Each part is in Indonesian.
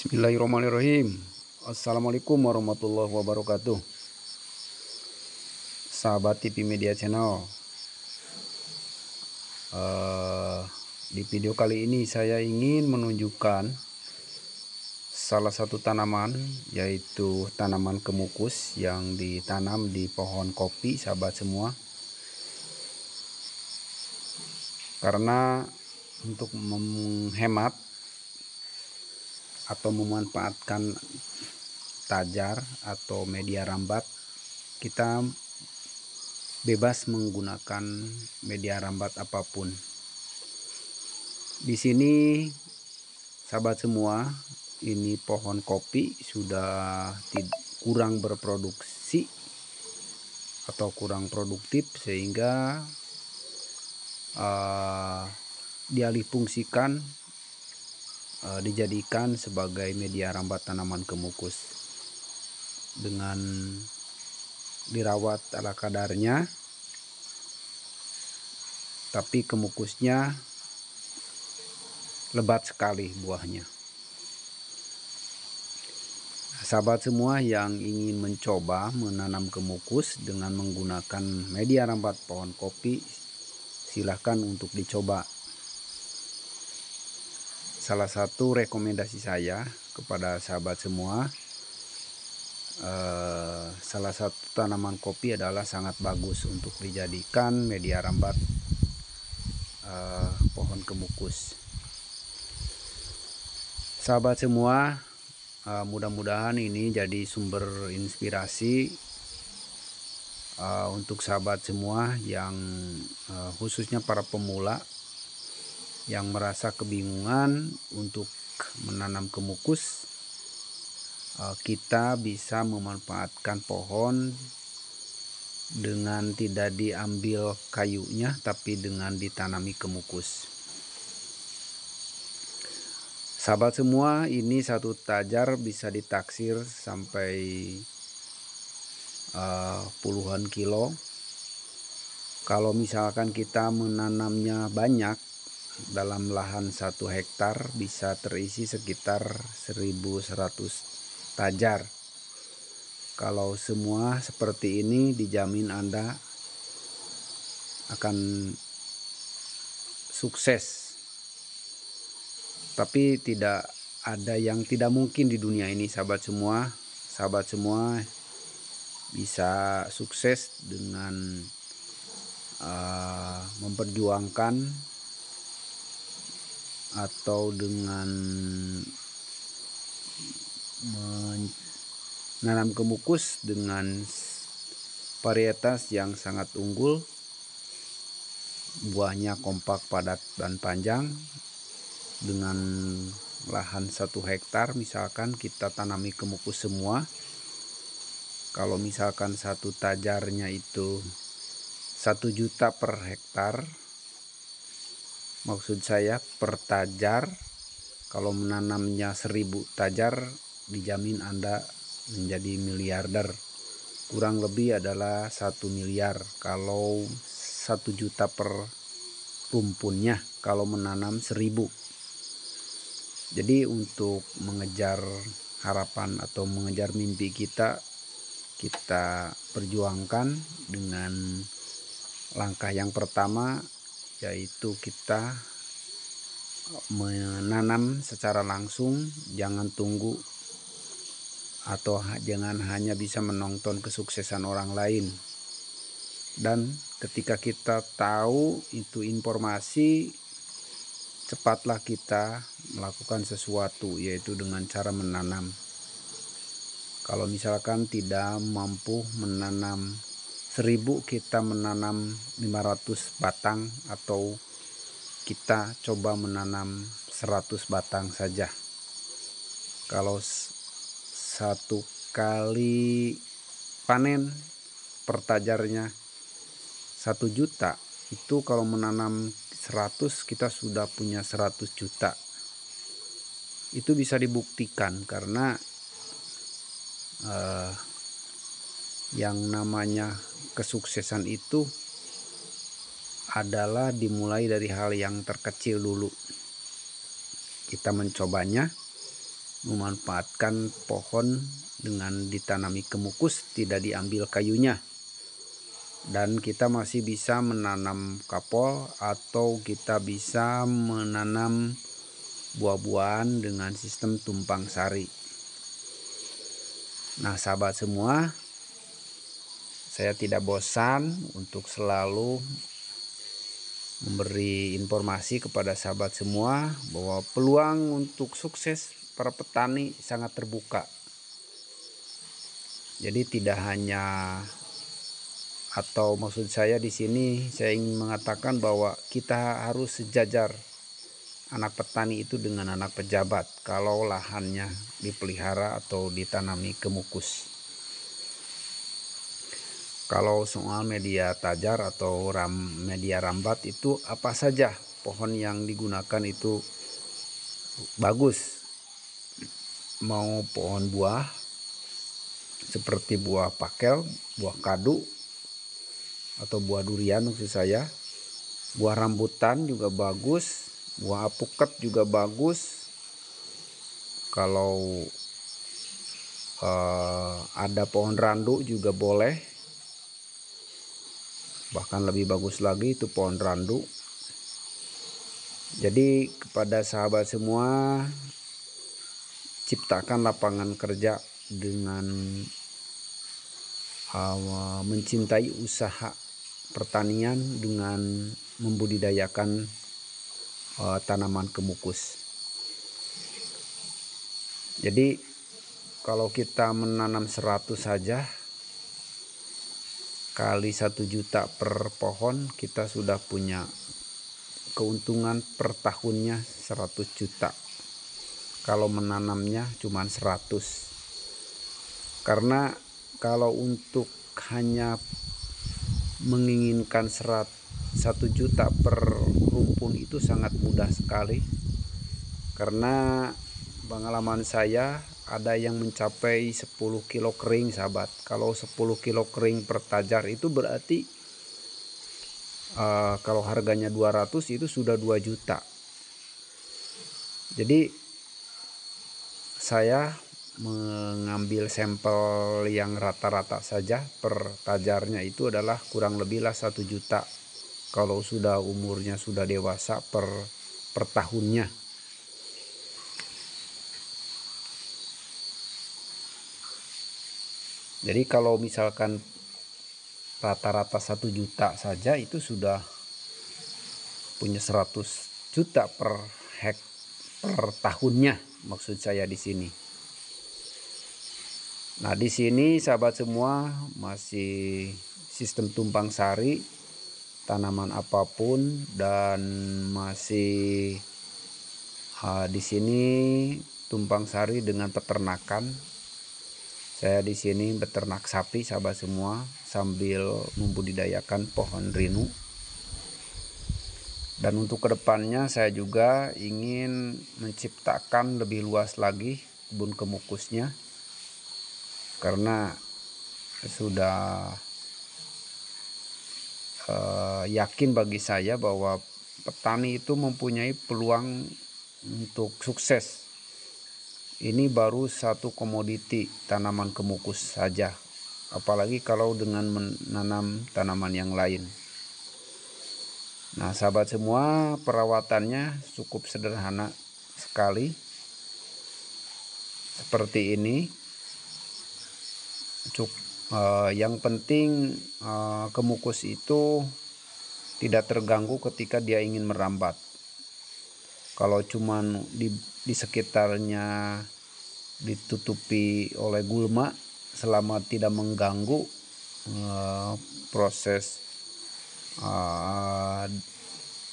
Bismillahirrahmanirrahim. Assalamualaikum warahmatullahi wabarakatuh. Sahabat TV Media Channel. Di video kali ini saya ingin menunjukkan salah satu tanaman, yaitu tanaman kemukus yang ditanam di pohon kopi, sahabat semua. Karena untuk menghemat atau memanfaatkan tajar atau media rambat, kita bebas menggunakan media rambat apapun. Di sini sahabat semua, ini pohon kopi sudah kurang berproduksi atau kurang produktif, sehingga dialihfungsikan, dijadikan sebagai media rambat tanaman kemukus dengan dirawat ala kadarnya, tapi kemukusnya lebat sekali buahnya. Sahabat semua yang ingin mencoba menanam kemukus dengan menggunakan media rambat pohon kopi, silahkan untuk dicoba. Salah satu rekomendasi saya kepada sahabat semua, salah satu tanaman kopi adalah sangat bagus untuk dijadikan media rambat pohon kemukus. Sahabat semua, mudah-mudahan ini jadi sumber inspirasi untuk sahabat semua yang khususnya para pemula yang merasa kebingungan untuk menanam kemukus. Kita bisa memanfaatkan pohon dengan tidak diambil kayunya, tapi dengan ditanami kemukus. Sahabat semua, ini satu tajar bisa ditaksir sampai puluhan kilo. Kalau misalkan kita menanamnya banyak, dalam lahan 1 hektar bisa terisi sekitar 1100 tajar. Kalau semua seperti ini, dijamin Anda akan sukses. Tapi tidak ada yang tidak mungkin di dunia ini, sahabat semua. Sahabat semua bisa sukses dengan memperjuangkan atau dengan menanam kemukus dengan varietas yang sangat unggul. Buahnya kompak, padat, dan panjang. Dengan lahan 1 hektar misalkan kita tanami kemukus semua. Kalau misalkan satu tajarnya itu 1 juta per hektar, maksud saya per tajar. Kalau menanamnya 1000 tajar, dijamin Anda menjadi miliarder. Kurang lebih adalah 1 miliar kalau 1 juta per rumpunnya, kalau menanam 1000. Jadi untuk mengejar harapan atau mengejar mimpi kita perjuangkan dengan langkah yang pertama, yaitu kita menanam secara langsung. Jangan tunggu atau jangan hanya bisa menonton kesuksesan orang lain. Dan ketika kita tahu itu informasi, cepatlah kita melakukan sesuatu, yaitu dengan cara menanam. Kalau misalkan tidak mampu menanam 1000, kita menanam 500 batang, atau kita coba menanam 100 batang saja. Kalau 1 kali panen per tajarnya 1 juta, itu kalau menanam 100 kita sudah punya 100 juta. Itu bisa dibuktikan karena yang namanya kesuksesan itu adalah dimulai dari hal yang terkecil dulu. Kita mencobanya, memanfaatkan pohon dengan ditanami kemukus, tidak diambil kayunya. Dan kita masih bisa menanam kapol atau kita bisa menanam buah-buahan dengan sistem tumpang sari. Nah, sahabat semua, saya tidak bosan untuk selalu memberi informasi kepada sahabat semua bahwa peluang untuk sukses para petani sangat terbuka. Jadi tidak hanya, atau maksud saya di sini saya ingin mengatakan bahwa kita harus sejajar anak petani itu dengan anak pejabat kalau lahannya dipelihara atau ditanami kemukus. Kalau soal media tajar atau media rambat itu apa saja pohon yang digunakan itu bagus. Mau pohon buah seperti buah pakel, buah kadu, atau buah durian maksud saya. Buah rambutan juga bagus, buah apukat juga bagus. Kalau ada pohon randu juga boleh. Bahkan lebih bagus lagi itu pohon randu. Jadi kepada sahabat semua, ciptakan lapangan kerja dengan mencintai usaha pertanian dengan membudidayakan tanaman kemukus. Jadi kalau kita menanam 100 saja kali 1 juta per pohon, kita sudah punya keuntungan per tahunnya 100 juta. Kalau menanamnya cuma 100. Karena kalau untuk hanya menginginkan 1 juta per rumpun itu sangat mudah sekali. Karena pengalaman saya ada yang mencapai 10 kilo kering, sahabat. Kalau 10 kilo kering per tajar itu berarti kalau harganya 200 itu sudah 2 juta. Jadi saya mengambil sampel yang rata-rata saja per tajarnya itu adalah kurang lebihlah 1 juta kalau sudah umurnya sudah dewasa per tahunnya. Jadi kalau misalkan rata-rata 1 juta saja itu sudah punya 100 juta per tahunnya, maksud saya di sini. Nah, di sini sahabat semua masih sistem tumpang sari, tanaman apapun, dan masih di sini tumpang sari dengan peternakan. Saya di sini beternak sapi, sahabat semua, sambil membudidayakan pohon rinu. Dan untuk kedepannya saya juga ingin menciptakan lebih luas lagi kebun kemukusnya, karena sudah yakin bagi saya bahwa petani itu mempunyai peluang untuk sukses. Ini baru satu komoditi tanaman kemukus saja, apalagi kalau dengan menanam tanaman yang lain. Nah, sahabat semua, perawatannya cukup sederhana sekali. Seperti ini. Yang penting kemukus itu tidak terganggu ketika dia ingin merambat. Kalau cuman di sekitarnya ditutupi oleh gulma selama tidak mengganggu proses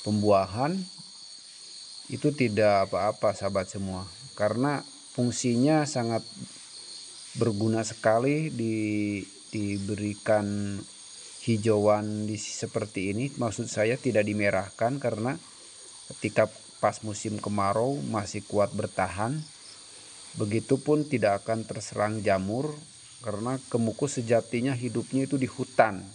pembuahan, itu tidak apa-apa sahabat semua, karena fungsinya sangat berguna sekali diberikan hijauan seperti ini. Maksud saya tidak dimerahkan, karena ketika pas musim kemarau masih kuat bertahan. Begitupun tidak akan terserang jamur, karena kemukus sejatinya hidupnya itu di hutan.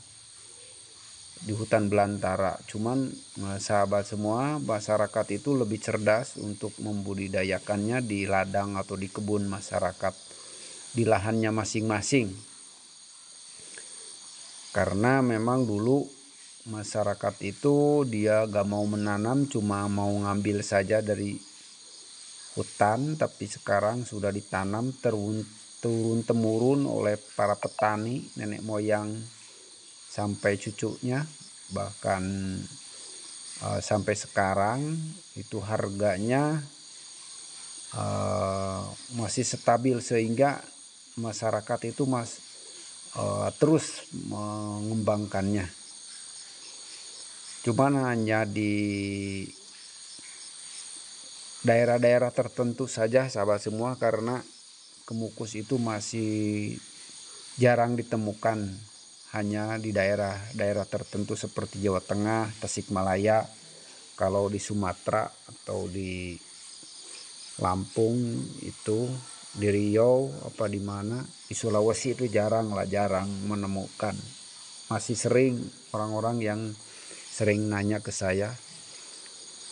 di hutan belantara. Cuman sahabat semua, masyarakat itu lebih cerdas untuk membudidayakannya di ladang atau di kebun masyarakat, di lahannya masing-masing. Karena memang dulu masyarakat itu dia gak mau menanam, cuma mau ngambil saja dari hutan. Tapi sekarang sudah ditanam turun-temurun oleh para petani, nenek moyang sampai cucunya, bahkan sampai sekarang itu harganya masih stabil, sehingga masyarakat itu terus mengembangkannya. Cuman hanya di daerah-daerah tertentu saja sahabat semua, karena kemukus itu masih jarang ditemukan, hanya di daerah-daerah tertentu seperti Jawa Tengah, Tasikmalaya. Kalau di Sumatera atau di Lampung itu, di Riau apa di mana, di Sulawesi itu jarang menemukan. Masih sering orang-orang yang sering nanya ke saya,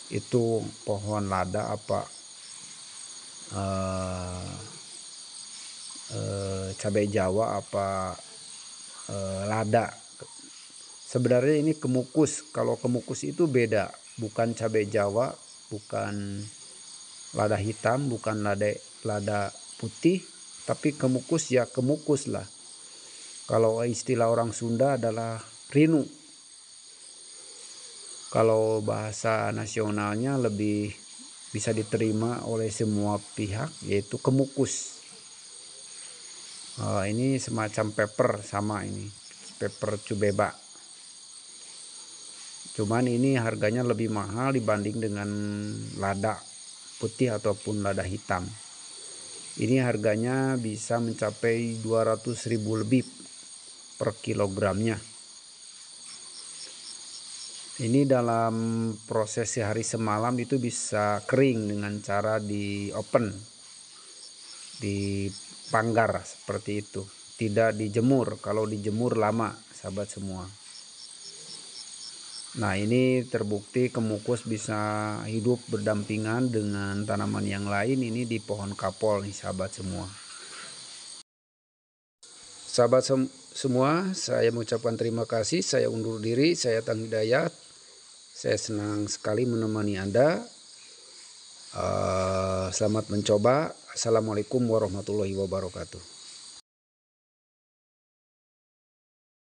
itu pohon lada apa cabai Jawa apa lada. Sebenarnya ini kemukus. Kalau kemukus itu beda, bukan cabai Jawa, bukan lada hitam, bukan lada putih, tapi kemukus ya kemukus lah. Kalau istilah orang Sunda adalah rinu. Kalau bahasa nasionalnya lebih bisa diterima oleh semua pihak, yaitu kemukus. Ini semacam pepper, sama ini pepper cubeba. Cuman ini harganya lebih mahal dibanding dengan lada putih ataupun lada hitam. Ini harganya bisa mencapai 200.000 lebih per kilogramnya. Ini dalam proses sehari semalam itu bisa kering dengan cara di open, dipanggar seperti itu, tidak dijemur. Kalau dijemur lama sahabat semua. Nah, ini terbukti kemukus bisa hidup berdampingan dengan tanaman yang lain. Ini di pohon kapol nih sahabat semua. Sahabat semua, saya mengucapkan terima kasih. Saya undur diri, saya Tang Hidayat. Saya senang sekali menemani Anda. Selamat mencoba. Assalamualaikum warahmatullahi wabarakatuh.